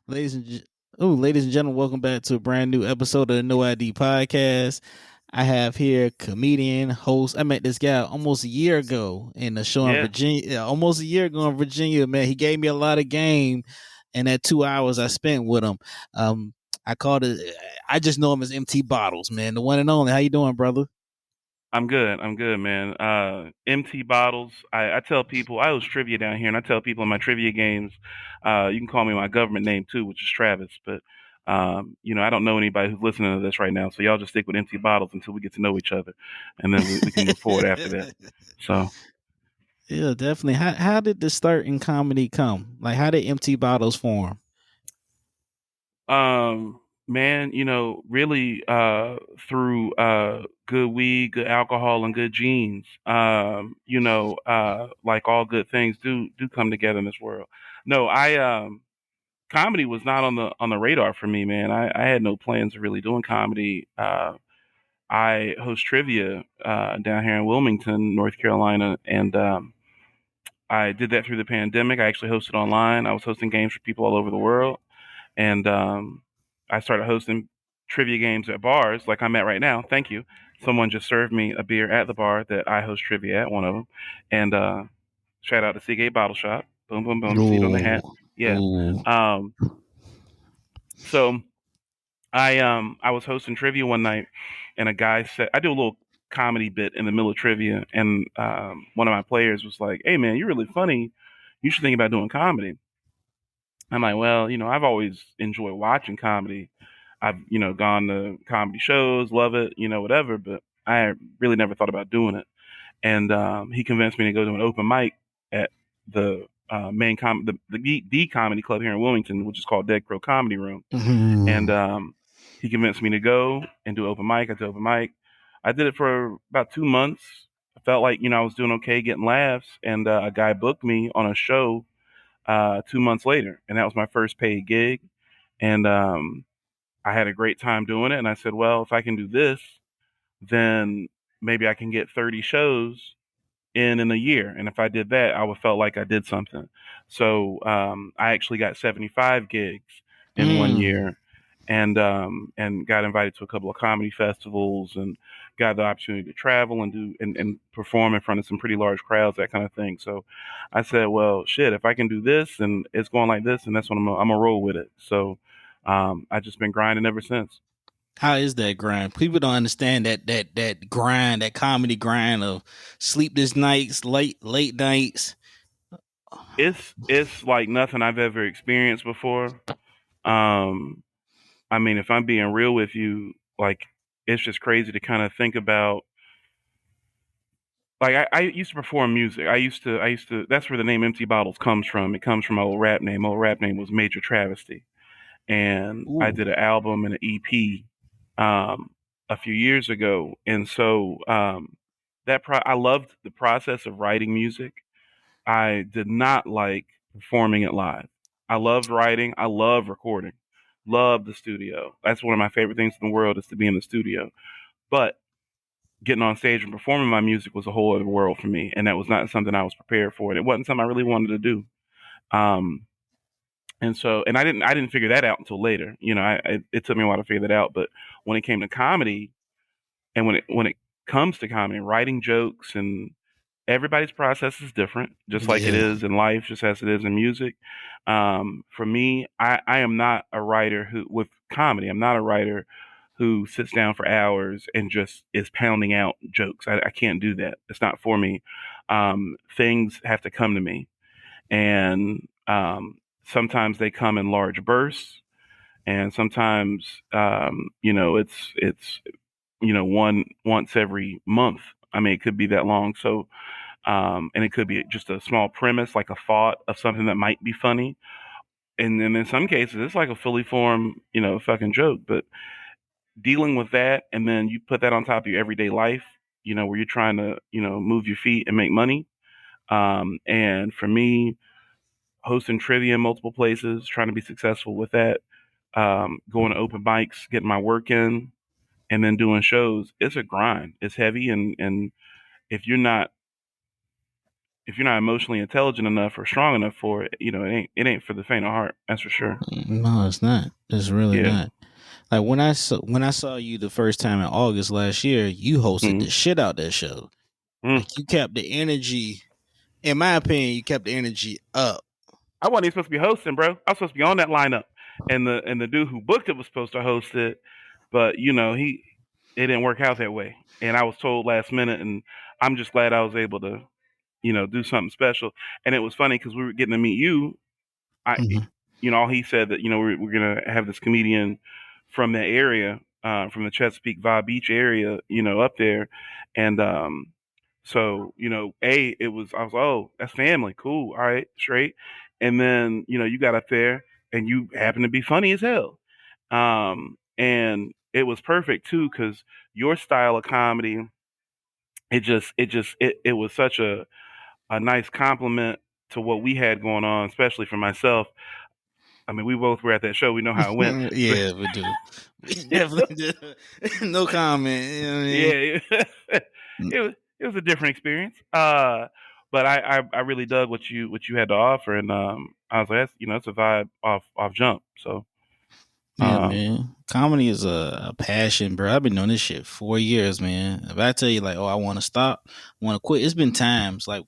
Ladies and ladies and gentlemen, welcome back to a brand new episode of the No ID Podcast. I have here comedian, host. I met this guy almost a year ago in a show in Yeah, Virginia. Almost a year ago in Virginia, man. He gave me a lot of game, and that 2 hours I spent with him. Um, I called it. I just know him as MT Bottles, man, the one and only. How you doing, brother? I'm good. I'm good, man. MT bottles. I tell people I host trivia down here, and I tell people in my trivia games, you can call me my government name too, which is Travis. But I don't know anybody who's listening to this right now, so y'all just stick with empty bottles until we get to know each other, and then we can move forward after that. So, Yeah, definitely. How did the start in comedy come? Like, how did MT Bottles form? man, really through good weed, good alcohol, and good genes. Like all good things do come together in this world. No, I comedy was not on the radar for me, man. I had no plans of really doing comedy. I host trivia down here in Wilmington, North Carolina, and I did that through the pandemic. I actually hosted online. I was hosting games for people all over the world, and I started hosting trivia games at bars like I'm at right now. Thank you. Someone just served me a beer at the bar that I host trivia at, one of them, and shout out to Seagate Bottle Shop. Boom, boom, boom. See it on the hat. Oh, Yeah. oh. Um, so I was hosting trivia one night, and a guy said I do a little comedy bit in the middle of trivia, and one of my players was like, "Hey man, you're really funny. You should think about doing comedy." I'm like, well, I've always enjoyed watching comedy. I've, gone to comedy shows, love it, whatever, but I really never thought about doing it. And he convinced me to go to an open mic at the main the comedy club here in Wilmington, which is called Dead Crow Comedy Room. And Mhm. he convinced me to go and do open mic. I did open mic. I did it for about 2 months. I felt like I was doing okay, getting laughs, and a guy booked me on a show 2 months later, and that was my first paid gig. And I had a great time doing it. And I said, well, if I can do this, then maybe I can get 30 shows in a year. And if I did that, I would felt like I did something. So I actually got 75 gigs in one Mm. year, and got invited to a couple of comedy festivals, and got the opportunity to travel and do and perform in front of some pretty large crowds, that kind of thing. So I said, well, shit, if I can do this and it's going like this, and that's what I'm gonna roll with it. So I just been grinding ever since. How is that grind? People don't understand that grind, that comedy grind of sleepless nights, late nights. It's like nothing I've ever experienced before. Um, I mean, if I'm being real with you, like it's just crazy to kind of think about. Like I used to perform music. I used to. That's where the name Empty Bottles comes from. It comes from my old rap name. My old rap name was Major Travesty, and I Ooh. did an album and an EP um, a few years ago. And so I loved the process of writing music. I did not like performing it live. I loved writing. I love recording. Love the studio. That's one of my favorite things in the world is to be in the studio. But getting on stage and performing my music was a whole other world for me, and that was not something I was prepared for, and it wasn't something I really wanted to do. Um, and I didn't figure that out until later. It took me a while to figure that out. But when it came to comedy, and when it comes to comedy, writing jokes, and everybody's process is different, just like it Yeah. is in life, just as it is in music. For me, I am not a writer who, with comedy, I'm not a writer who sits down for hours and just is pounding out jokes. I can't do that. It's not for me. Things have to come to me, and sometimes they come in large bursts, and sometimes it's one once every month. I mean, it could be that long. So and it could be just a small premise, like a thought of something that might be funny. And then in some cases, it's like a fully formed, fucking joke. But dealing with that, and then you put that on top of your everyday life, where you're trying to, move your feet and make money. And for me, hosting trivia in multiple places, trying to be successful with that, going to open mics, getting my work in, and then doing shows, it's a grind. It's heavy, and if you're not if you're not emotionally intelligent enough or strong enough for it, it ain't for the faint of heart. That's for sure. No, it's not. It's really Yeah. not. Like when I saw you the first time in August last year, you hosted Mm-hmm. the shit out that show. Mm. Like you kept the energy. In my opinion, you kept the energy up. I wasn't even supposed to be hosting, bro. I was supposed to be on that lineup, and the dude who booked it was supposed to host it, but it didn't work out that way. And I was told last minute, and I'm just glad I was able to do something special. And it was funny because we were getting to meet you. I, Mhm. all he said that we're gonna have this comedian from that area, from the Chesapeake Vibe Beach area, up there, and so it was I was oh that's family, cool, all right, straight, and then you got up there and you happened to be funny as hell, and it was perfect too because your style of comedy, it was such a nice compliment to what we had going on, especially for myself. I mean, we both were at that show. We know how it went. Yeah, we do. We definitely do. No comment. You know what I mean? Yeah, it was a different experience. But I really dug what you had to offer, and I was like, that's it's a vibe off jump. So Yeah, um, man. Comedy is a passion, bro. I've been doing this shit 4 years, man. If I tell you like, oh, I want to stop, want to quit, it's been times. Like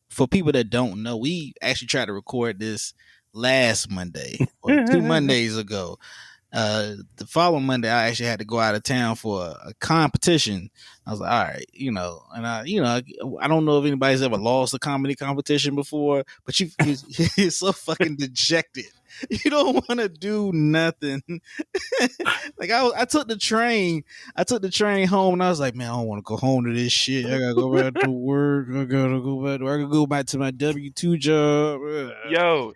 for people that don't know, we actually tried to record this last Monday or 2 Mondays ago. The following Monday, I actually had to go out of town for a competition. I was like, all right, and I don't know if anybody's ever lost a comedy competition before, but you're so fucking dejected. You don't want to do nothing. Like I took the train. I took the train home, and I was like, man, I don't want to go home to this shit. I gotta go back to work. I gotta go back. I gotta go back to my W-2 job. yo,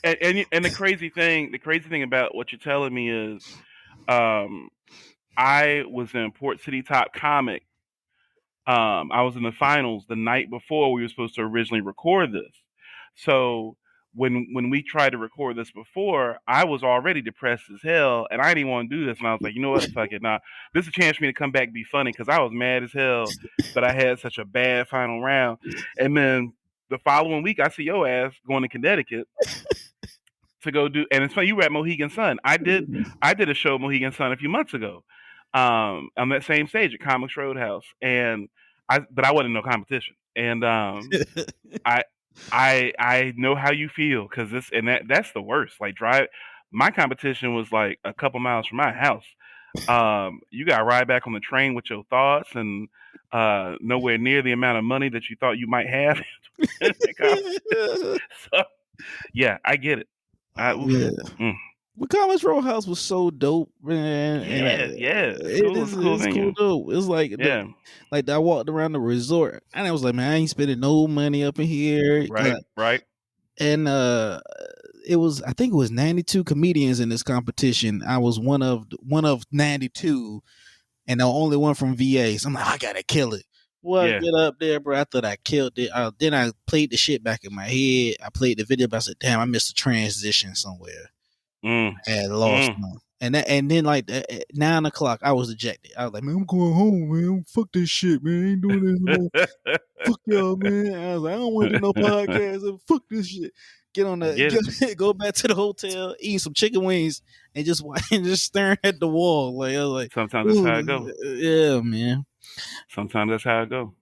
and the crazy thing about what you're telling me is, um, I was in Port City Top Comic. I was in the finals the night before we were supposed to originally record this. So when we tried to record this before, I was already depressed as hell, and I didn't want to do this. And I was like, you know what, fuck it, nah. This is a chance for me to come back and be funny because I was mad as hell that I had such a bad final round. And then the following week, I see your ass going to Connecticut to go do. And it's funny, you were at Mohegan Sun. I did a show at Mohegan Sun a few months ago, on that same stage at Comics Roadhouse, and but I wasn't in no competition, and I I know how you feel because that's the worst. Like drive, my competition was like a couple miles from my house. You got to ride back on the train with your thoughts and nowhere near the amount of money that you thought you might have. So yeah, I get it. Oof. Yeah. Mm. But Commerce Roadhouse was so dope, man, and Yeah, yeah, it's it cool. is It's a cool it's cool venue. dope. It's Yeah, like I walked around the resort, and I was like, man, I ain't spending no money up in here. right, right. And I think it was 92 comedians in this competition. I was one of 92, and the only one from VA. So I'm like, I gotta kill it. Well, I Yeah. get up there, bro. I thought I killed it. Then I played the shit back in my head. I played the video, but I said, damn, I missed a transition somewhere. Mm, I had lost mm. them. And then like at 9 o'clock, I was ejected. I was like, man, I'm going home, man. Fuck this shit, man. I ain't doing this no more. Fuck y'all, man. I was like, I don't want to do no podcast. Fuck this shit. Get on I get it. go back to the hotel, eat some chicken wings, and just and just staring at the wall. Like I was like, Sometimes that's how it go. ooh, yeah, man. Sometimes that's how it go.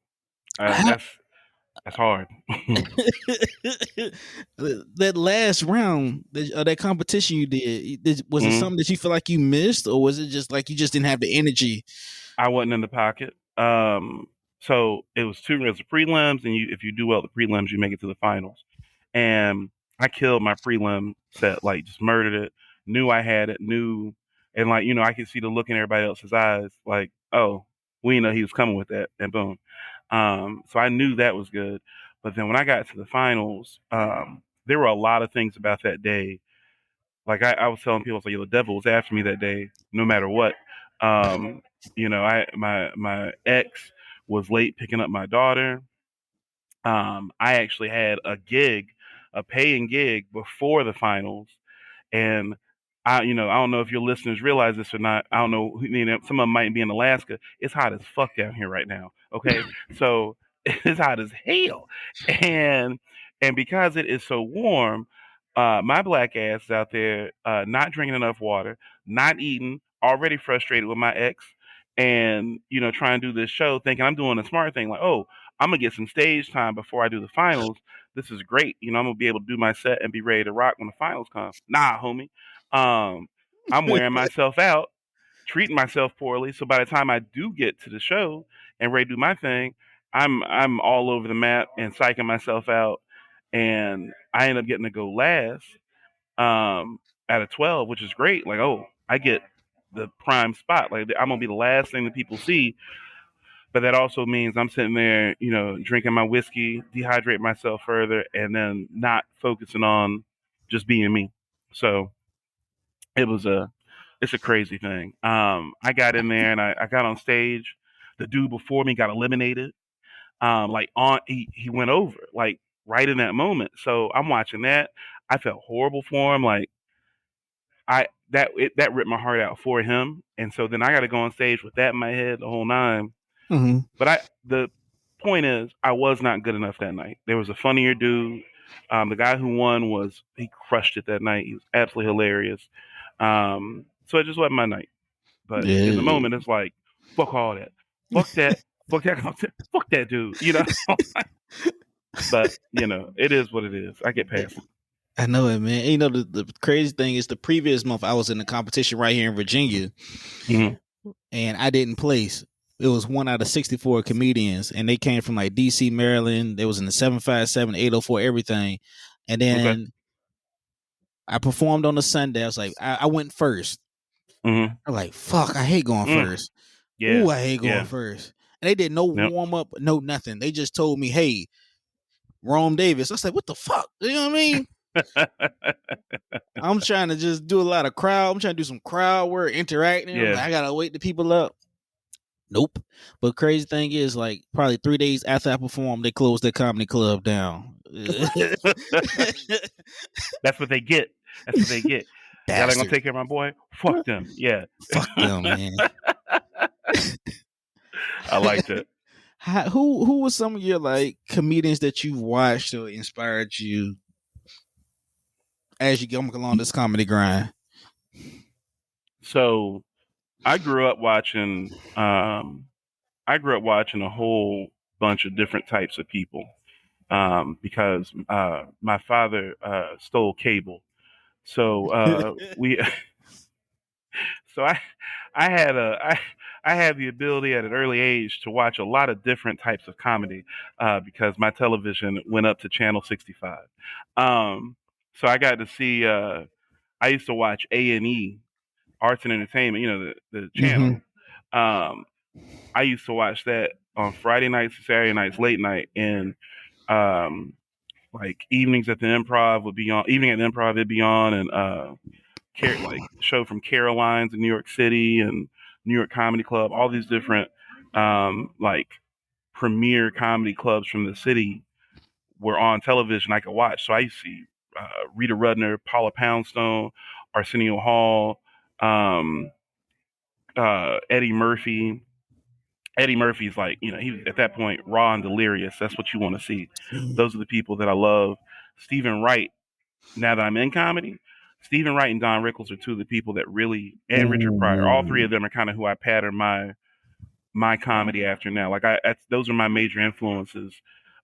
That's hard. That last round, that competition you did, was it Mhm. something that you feel like you missed, or was it just like you just didn't have the energy? I wasn't in the pocket. So it was two rounds of prelims, and if you do well at the prelims, you make it to the finals. And I killed my prelim set, like just murdered it. Knew I had it. And like I could see the look in everybody else's eyes, like, oh, we didn't know he was coming with that, and boom. So I knew that was good. But then when I got to the finals, there were a lot of things about that day. Like I was telling people, I was like, the devil was after me that day, no matter what. Um, my ex was late picking up my daughter. I actually had a paying gig before the finals, and I don't know if your listeners realize this or not. I don't know. Some of them might be in Alaska. It's hot as fuck down here right now. Okay, so It's hot as hell, and because it is so warm, my black ass is out there not drinking enough water, not eating, already frustrated with my ex, and trying to do this show, thinking I'm doing a smart thing, like, oh, I'm gonna get some stage time before I do the finals. This is great, I'm gonna be able to do my set and be ready to rock when the finals come. Nah, homie, um, I'm wearing myself out, treating myself poorly. So by the time I do get to the show and ready to do my thing, I'm all over the map and psyching myself out, and I end up getting to go last out of 12, which is great. Like, oh, I get the prime spot. Like, I'm gonna be the last thing that people see. But that also means I'm sitting there, drinking my whiskey, dehydrate myself further, and then not focusing on just being me. So it was it's a crazy thing. I got in there and I got on stage. The dude before me got eliminated. Like he went over like right in that moment. So I'm watching that. I felt horrible for him. Like that ripped my heart out for him. And so then I got to go on stage with that in my head the whole nine. Hmm. But the point is, I was not good enough that night. There was a funnier dude. The guy who won he crushed it that night. He was absolutely hilarious. So it just wasn't my night. But in the Yeah, moment, it's like, fuck all that, fuck that, fuck that content, fuck that dude. But it is what it is. I get past it. I know it, man. And the crazy thing is the previous month I was in a competition right here in Virginia Hmm. and I didn't place. It was one out of 64 comedians and they came from like DC, Maryland. They was in the 757, 804, everything. And Okay. then I performed on the Sunday. I was like, I went first. Hmm. I'm like, fuck, I hate going Mm. first. Yeah. Ooh, I hate going Yeah. first. And they did no Yep. warm up, no nothing. They just told me, hey, Rome Davis. I was like, what the fuck? You know what I mean? I'm trying to just do a lot of crowd. I'm trying to do some crowd work, interacting. I'm Yeah. like, I gotta wake the people up. Nope. But crazy thing is, like, probably 3 days after I performed, they closed their comedy club down. That's what they get. That's what they get. Y'all ain't gonna Bastards. take care of my boy. Fuck them. Yeah. Fuck them, man. I liked it. Who was some of your like comedians that you watched or inspired you as you come along this comedy grind? So I grew up watching. I grew up watching a whole bunch of different types of people because my father stole cable. So we so I had I had the ability at an early age to watch a lot of different types of comedy because my television went up to channel 65. So I got to see. I used to watch A&E, Arts and Entertainment. The Hmm. channel. Um, I used to watch that on Friday nights, Saturday nights, late night, and um, like evenings at the Improv would be on. Evening at the Improv it'd be on, and like show from Caroline's in New York City and New York Comedy Club, all these different like premier comedy clubs from the city were on television I could watch. So I used to see Rita Rudner, Paula Poundstone, Arsenio Hall, um, Eddie Murphy. Eddie Murphy's like, he at that point raw and delirious. That's what you want to see. Those are the people that I love. Stephen Wright. Now that I'm in comedy, Stephen Wright and Don Rickles are two of the people that really, and Richard Pryor. All three Ooh. of them are kind of who I pattern my comedy after now. Like those are my major influences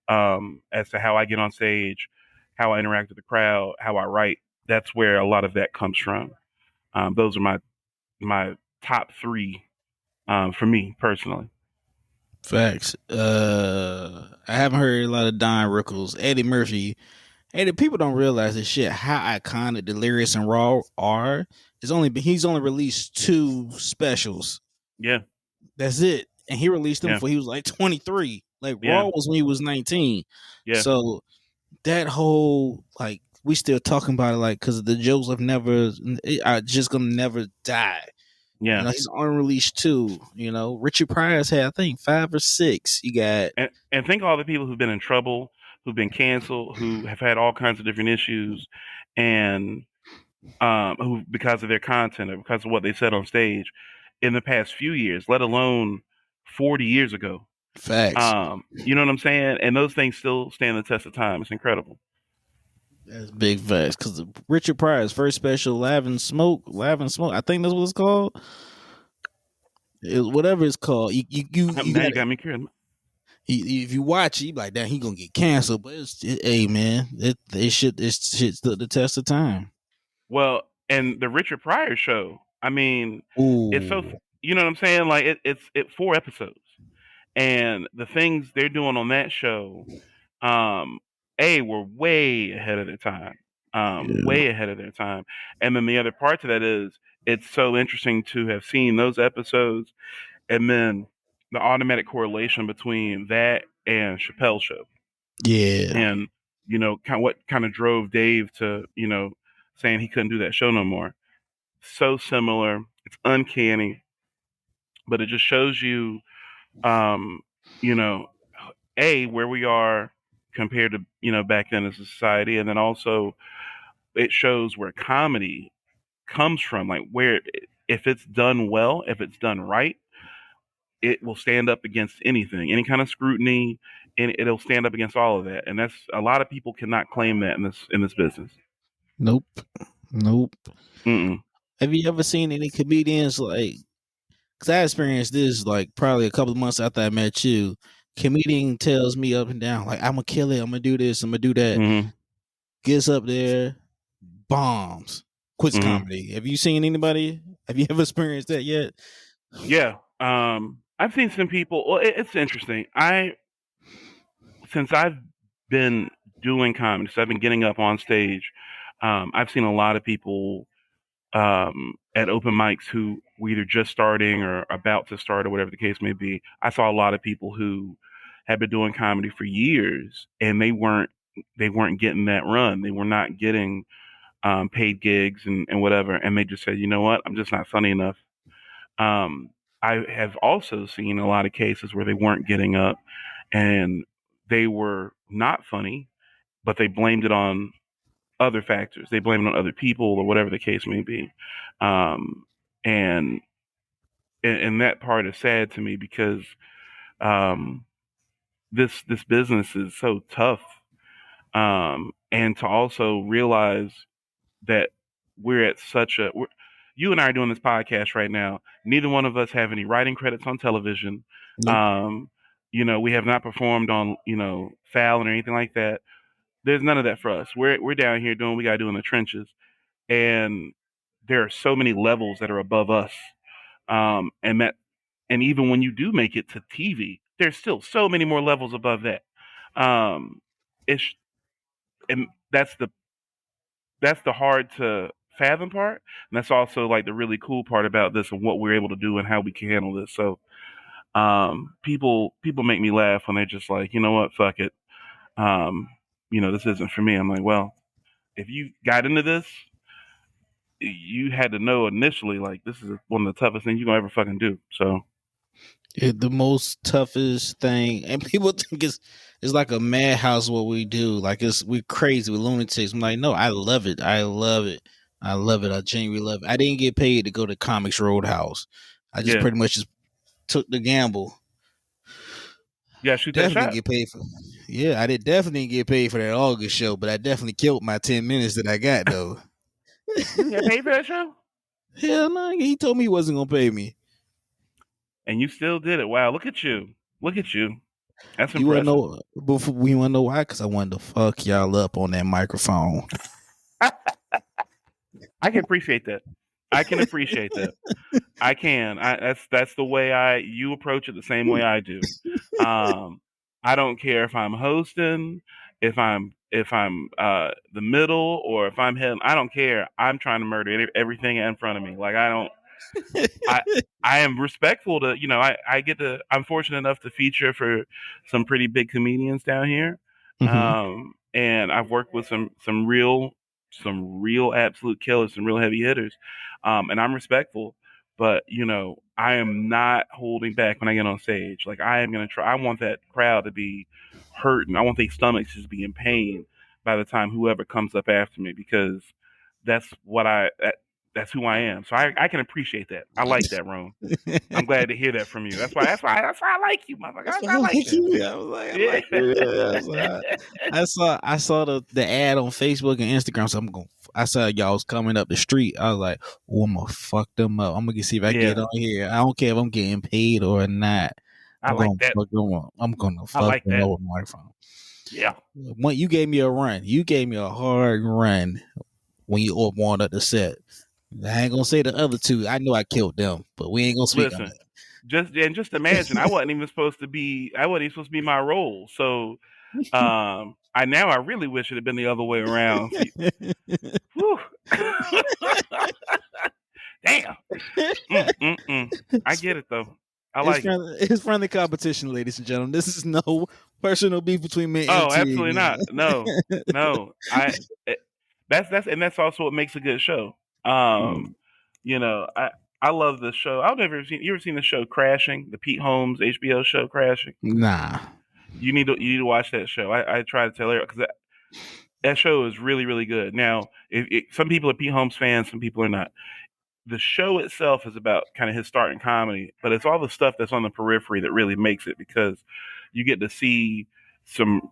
as to how I get on stage, how I interact with the crowd, how I write. That's where a lot of that comes from. Those are my top three for me personally. Facts. I haven't heard a lot of Don Rickles, Eddie Murphy. And the people don't realize this shit. How iconic Delirious and Raw are. He's only released two specials. Yeah, That's it. And he released them yeah, before he was like 23. Like yeah, Raw was when he was 19. yeah, So that whole like we still talking about it like because the jokes have never are just gonna never die. yeah. He's unreleased too. Richard Pryor's had I think 5 or 6. You got And think of all the people who've been in trouble, who've been canceled, who have had all kinds of different issues, and who because of their content or because of what they said on stage in the past few years, let alone 40 years ago. Facts. You know what I'm saying? And those things still stand the test of time. It's incredible. That's big facts. Because Richard Pryor's first special, Lav and Smoke. I think that's what it's called. Whatever it's called. You Now got you got me curious. if you watch it, you be like, damn, he gonna get canceled. But hey man, it shit stood the test of time. Well, and the Richard Pryor show, I mean, it's so, Ooh, you know what I'm saying? Like it's 4 episodes, and the things they're doing on that show, um, were way ahead of their time, yeah, way ahead of their time. And then the other part to that is it's so interesting to have seen those episodes, and then the automatic correlation between that and Chappelle's show, yeah, and what kind of drove Dave to saying he couldn't do that show no more. So similar. It's uncanny, but it just shows you, um, you know, where we are compared to back then as a society, and then also it shows where comedy comes from, like where if it's done well, if it's done right, it will stand up against anything, any kind of scrutiny, and it'll stand up against all of that. And that's a lot of people cannot claim that in this business. nope, nope. Mm-mm. Have you ever seen any comedians like? Because I experienced this like probably a couple of months after I met you. Comedian tells me up and down like I'm gonna kill it. I'm gonna do this. I'm gonna do that. Mm-hmm. Gets up there, bombs, quits Mm-hmm. comedy. Have you seen anybody? Have you ever experienced that yet? Yeah. I've seen some people. Well, it's interesting. Since I've been doing comedy, so I've been getting up on stage. I've seen a lot of people at open mics who were either just starting or about to start or whatever the case may be. I saw a lot of people who had been doing comedy for years and they weren't getting that run. They were not getting paid gigs and whatever, and they just said, you know what, I'm just not funny enough. Um, I have also seen a lot of cases where they weren't getting up and they were not funny, but they blamed it on other factors. They blame it on other people or whatever the case may be. Um, and and that part is sad to me because um, this business is so tough. And to also realize that we're at such a you and I are doing this podcast right now. Neither one of us have any writing credits on television. Nope. Um, we have not performed on Fallon or anything like that. There's none of that for us. We're down here doing what we gotta do in the trenches, and there are so many levels that are above us. And even when you do make it to TV, there's still so many more levels above that. Um, it's and that's the hard to fathom part, and that's also like the really cool part about this and what we're able to do and how we can handle this. So people make me laugh when they're just like, you know what, fuck it, um, this isn't for me. I'm like, well, if you got into this, you had to know initially like this is one of the toughest things you're gonna ever fucking do. So The most toughest thing, and people think it's like a madhouse what we do. Like we crazy with lunatics. I'm like, no, I love it. I love it. I love it. I genuinely love it. I didn't get paid to go to Comics Roadhouse. I just yeah, pretty much just took the gamble. yeah, shoot that Definitely shot. get paid for. Yeah, I did definitely get paid for that August show, but I definitely killed my 10 minutes that I got though. You didn't get paid for that show, Hell no, he told me he wasn't gonna pay me. and you still did it. Wow, look at you, look at you. That's You wanna impressive. know? Before we wanna know why? Because I wanted to fuck y'all up on that microphone. I can appreciate that. I can appreciate that. I can. That's the way you approach it the same way I do. Um, I don't care if I'm hosting, if I'm the middle, or if I'm heading. I don't care. I'm trying to murder everything in front of me. Like I don't. I I am respectful to I'm fortunate enough to feature for some pretty big comedians down here, Hmm. and I've worked with some real absolute killers, some real heavy hitters, and I'm respectful. But I am not holding back when I get on stage. Like I am gonna try. I want that crowd to be hurting. I want their stomachs just be in pain by the time whoever comes up after me because that's what that's who I am. So I can appreciate that. I like that, Rome. I'm glad to hear that from you. That's why I like you, motherfucker. That's That's why why I I like like that. you. I Yeah. like you. Yeah, I saw the ad on Facebook and Instagram. So I saw y'all was coming up the street. I was like, oh, I'm gonna fuck them up. I'm gonna see if I get Yeah. on here. I don't care if I'm getting paid or not. I like that. I'm gonna I fuck like them that. up with my phone. Yeah. When you gave me a run, you gave me a hard run when you warmed up the set. I ain't gonna say the other two. I know I killed them, but we ain't gonna speak on Listen, just imagine I wasn't even supposed to be my role. So I really wish it had been the other way around. So, that. whew. Damn. Mm. I get it though. I like it. It's friendly competition, ladies and gentlemen. This is no personal beef between me and Oh, MT. absolutely not. No, no. It, that's also what makes a good show. Um, you know, I love this show. I've never seen you ever seen the show Crashing, the Pete Holmes HBO show Crashing. Nah. You need to watch that show. I try to tell her because that show is really really good. Now, some people are Pete Holmes fans, some people are not. The show itself is about kind of his start in comedy, but it's all the stuff that's on the periphery that really makes it because you get to see some,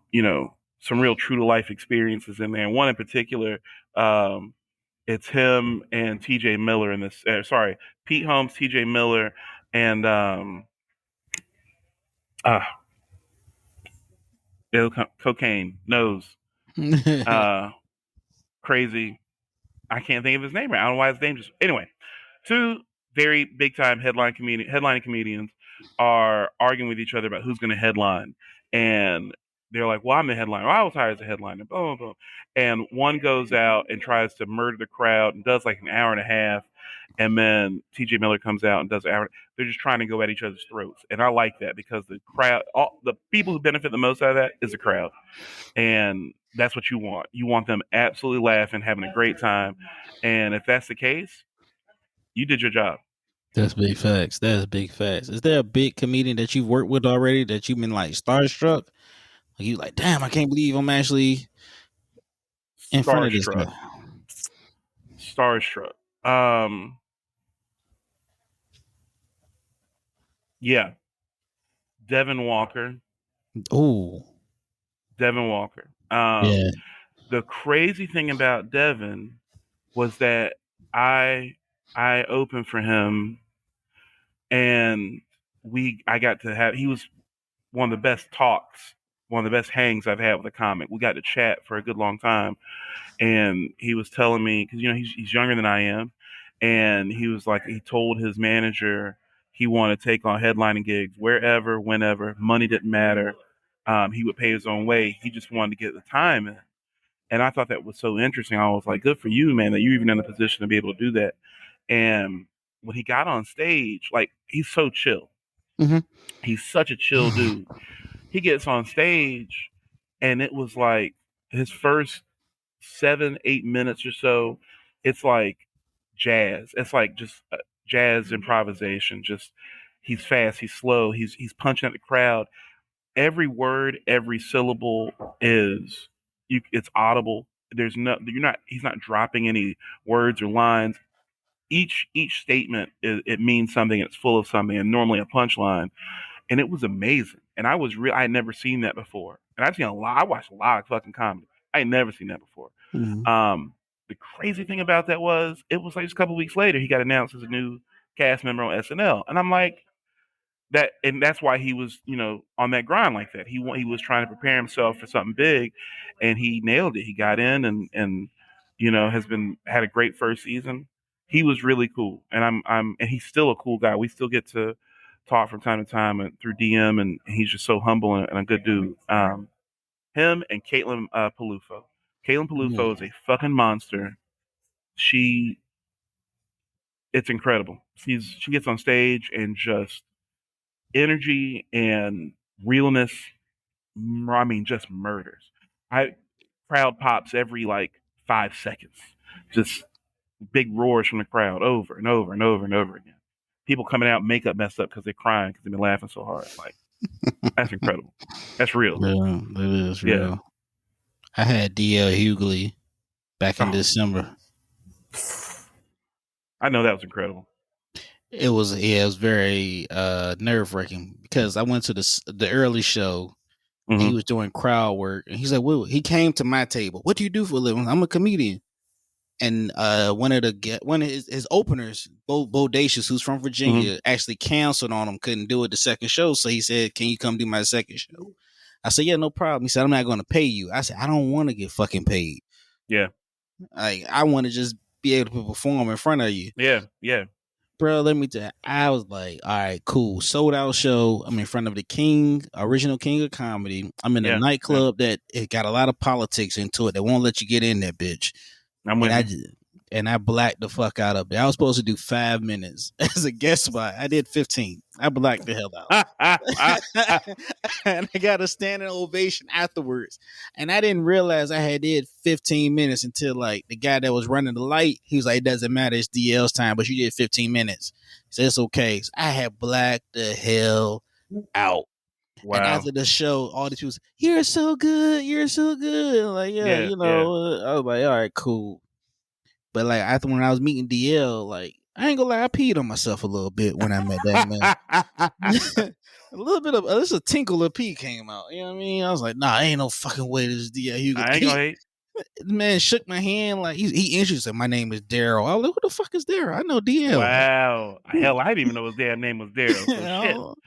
some real true to life experiences in there. And one in particular, um, it's him and T.J. Miller in this. Sorry, Pete Holmes, T.J. Miller, and uh, cocaine nose, uh, crazy. I can't think of his name right. I don't know why his name just anyway. Two very big time headlining comedians are arguing with each other about who's going to headline, and they're like, "Well, I'm the headliner. Well, I was hired as a headliner." Blah, blah, blah. And one goes out and tries to murder the crowd and does like an hour and a half, and then T.J. Miller comes out and does an hour. They're just trying to go at each other's throats, and I like that because the crowd, all the people who benefit the most out of that is the crowd, and that's what you want. You want them absolutely laughing, having a great time, and if that's the case, you did your job. That's big facts. That's big facts. Is there a big comedian that you've worked with already that you've been like starstruck? Like you like, damn, I can't believe I'm actually in front of this Starstruck. guy. Starstruck. Yeah. Devin Walker. Oh, Devin Walker. yeah. The crazy thing about Devin was that I I opened for him and I got to have he was one of the best talks, one of the best hangs I've had with a comic. We got to chat for a good long time, and he was telling me because he's younger than I am, and he was like he told his manager he wanted to take on headlining gigs wherever, whenever, money didn't matter. He would pay his own way. He just wanted to get the time in, and I thought that was so interesting. I was like, good for you, man, that you're even in a position to be able to do that. And when he got on stage, like he's so chill. Mhm. He's such a chill dude. He gets on stage, and it was like his first 7, 8 minutes or so. It's like jazz. It's like just jazz improvisation. Just he's fast, he's slow, he's punching at the crowd. Every word, every syllable is it's audible. There's no you're not he's not dropping any words or lines. Each statement it means something. It's full of something, and normally a punchline. And it was amazing. And I had never seen that before. And I've seen a lot. I watched a lot of fucking comedy. I had never seen that before. Mhm. The crazy thing about that was it was like just a couple weeks later he got announced as a new cast member on SNL, and I'm like that, and that's why he was on that grind like that. He was trying to prepare himself for something big, and he nailed it. He got in and has been had a great first season. He was really cool, and and he's still a cool guy. We still get to talk from time to time and through DM, and he's just so humble and a good dude. Him and Caitlin Palufo. Caitlin Palufo is Yeah. a fucking monster. She, it's incredible. She gets on stage and just energy and realness. I mean, just murders. I Crowd pops every like 5 seconds. Just big roars from the crowd over and over and over and over again. People coming out makeup messed up because they're crying because they've been laughing so hard. Like that's incredible. That's real. Yeah, that is Yeah. real. I had DL Hughley back in Oh, December. I know that was incredible. It was, yeah, it was very nerve wracking because I went to the early show. And he Hmm. was doing crowd work, and he's like, "Well, he came to my table. What do you do for a living? I'm a comedian." And one of his openers, Bodacious, who's from Hmm. Virginia, actually canceled on him, couldn't do it the second show. So he said, "Can you come do my second show?" I said, "Yeah, no problem." He said, "I'm not going to pay you." I said, "I don't want to get fucking paid. Yeah. Like, I want to just be able to perform in front of you." Yeah. Yeah. Bro, let me tell you, I was like, all right, cool. Sold out show. I'm in front of the king, original king of comedy. I'm in a Yeah. Yeah. nightclub that it got a lot of politics into it. They won't let you get in there, bitch. I'm And with I you. just, and I blacked the fuck out of it. I was supposed to do 5 minutes as a guest spot. I did 15. I blacked the hell out. And I got a standing ovation afterwards. And I didn't realize I had did 15 minutes until like the guy that was running the light, he was like, "It doesn't matter, it's DL's time, but you did 15 minutes." He said, "It's okay." So I had blacked the hell out. And Wow. after the show, all these people said, "You're so good, you're so good." I'm like, yeah, Yeah. Yeah. I was like, all right, cool. But like after when I was meeting DL, like I ain't gonna lie, I peed on myself a little bit when I met that man. A little bit of this a tinkle of pee came out. You know what I mean? I was like, nah, ain't no fucking way this is DL Hugo. I ain't gonna hate. The man shook my hand like he introduced him. "My name is Daryl." I was like, "Who the fuck is Daryl? I know DL." Wow. Hell, I didn't even know his damn name was Daryl. So shit.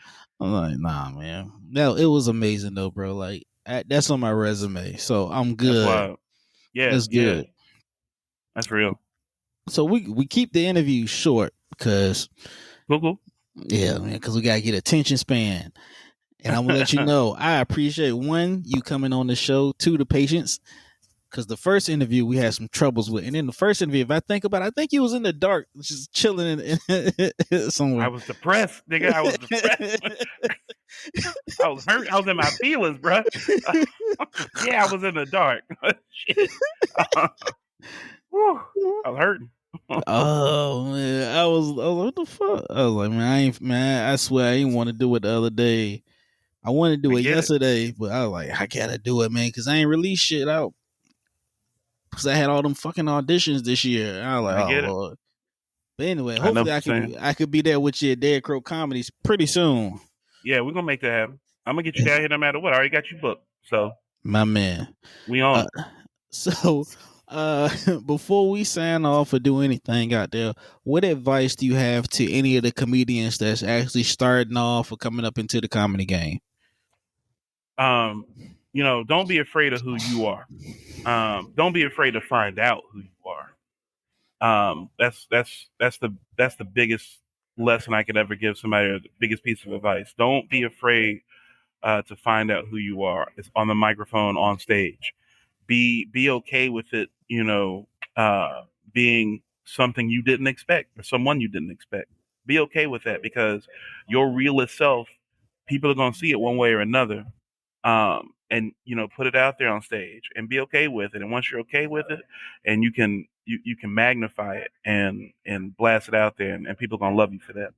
I'm like, nah, man. No, it was amazing though, bro. Like that's on my resume, so I'm That's good. wild. Yeah. That's Yeah. good. That's real. So we keep the interview short because Cool. Cool. yeah, man, because we gotta get attention span. And I'm gonna let you know, I appreciate one, you coming on the show, two, the patience. Because the first interview we had some troubles with, and then the first interview, if I think about it, I think you was in the dark, just chilling I somewhere. was depressed, nigga. I was depressed. I was hurt. I was in my feelings, bro. Yeah, I was in the dark. Shit. Whew. I was hurting. Oh man, I was like, what the fuck? I was like, man, I swear I didn't want to do it the other day. I wanted to I do it get it. yesterday, but I was like, I gotta do it, man, because I ain't released shit out. Because I had all them fucking auditions this year. And I was like, I oh get it. Lord. But anyway, I know hopefully what you're saying. I could be there with you at Dead Crow Comedies pretty soon. Yeah, we're gonna make that happen. I'm gonna get you down here no matter what. I already got you booked. So My man. we on Uh, it. so before we sign off or do anything out there, what advice do you have to any of the comedians that's actually starting off or coming up into the comedy game? Um, don't be afraid of who you are. Don't be afraid to find out who you are. That's the biggest lesson I could ever give somebody, or the biggest piece of advice. Don't be afraid to find out who you are. It's on the microphone, on stage. Be okay with it. Being something you didn't expect or someone you didn't expect. Be okay with that because your realest self, people are gonna see it one way or another. And put it out there on stage and be okay with it. And once you're okay with it, and you can magnify it and blast it out there, and people are gonna love you for that.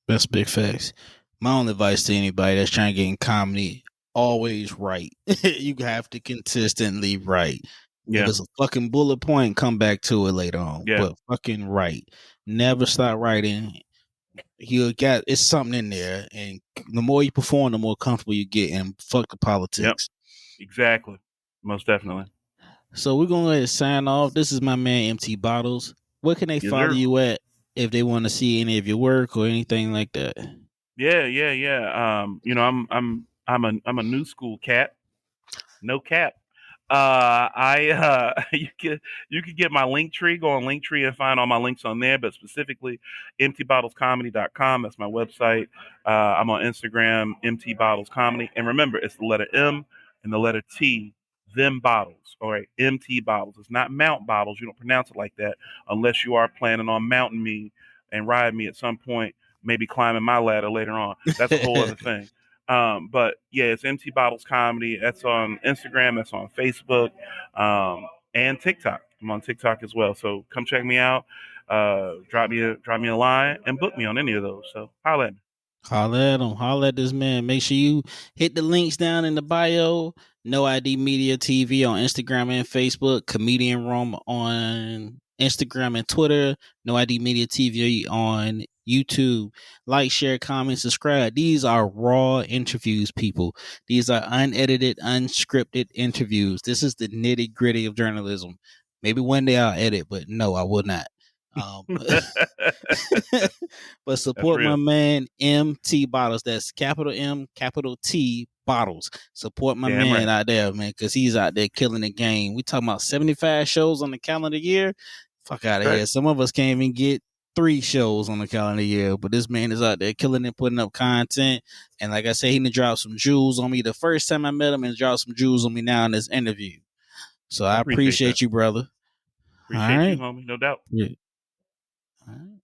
That's big facts. My only advice to anybody that's trying to get in comedy, always write. You have to consistently write. If Yeah. it's a fucking bullet point, come back to it later on. Yeah. But fucking write. Never stop writing. You got it's something in there, and the more you perform, the more comfortable you get. And fuck the Yep. politics. Exactly. Most definitely. So we're gonna let it sign off. This is my man MT Bottles. Where can they Yes, follow sir. you at if they want to see any of your work or anything like that? Yeah. Yeah. Yeah. I'm a new school cat. No cap. I you can get my link tree. Go on Linktree and find all my links on there, but specifically emptybottlescomedy.com. That's my website. I'm on Instagram, MT Bottles Comedy, and remember, it's the letter M and the letter T. Them bottles, all right. MT Bottles. It's not Mount Bottles. You don't pronounce it like that unless you are planning on mounting me and riding me at some point. Maybe climbing my ladder later on. That's a whole other thing. But yeah, it's MT Bottles Comedy. That's on Instagram. That's on Facebook, and TikTok. I'm on TikTok as well. So come check me out. Drop me a line and book me on any of those. So holla at me. Holla at him. Holla at this man. Make sure you hit the links down in the bio. No ID Media TV on Instagram and Facebook. Comedian Room on Instagram and Twitter. No ID Media TV on YouTube. Like, share, comment, subscribe. These are raw interviews, people. These are unedited, unscripted interviews. This is the nitty gritty of journalism. Maybe one day I'll edit, but no, I will not. But That's support my real. man MT Bottles. That's capital M, capital T Bottles. Support my Damn man right. out there, man, because he's out there killing the game. We talking about 75 shows on the calendar year. Fuck out of Right. here. Some of us can't even get 3 shows on the calendar year, but this man is out there killing and putting up content. And like I said, he done dropped some jewels on me the first time I met him, and dropped some jewels on me now in this interview. So I I appreciate that. appreciate you, brother. All Appreciate you, right. homie. No doubt. Yeah. All right.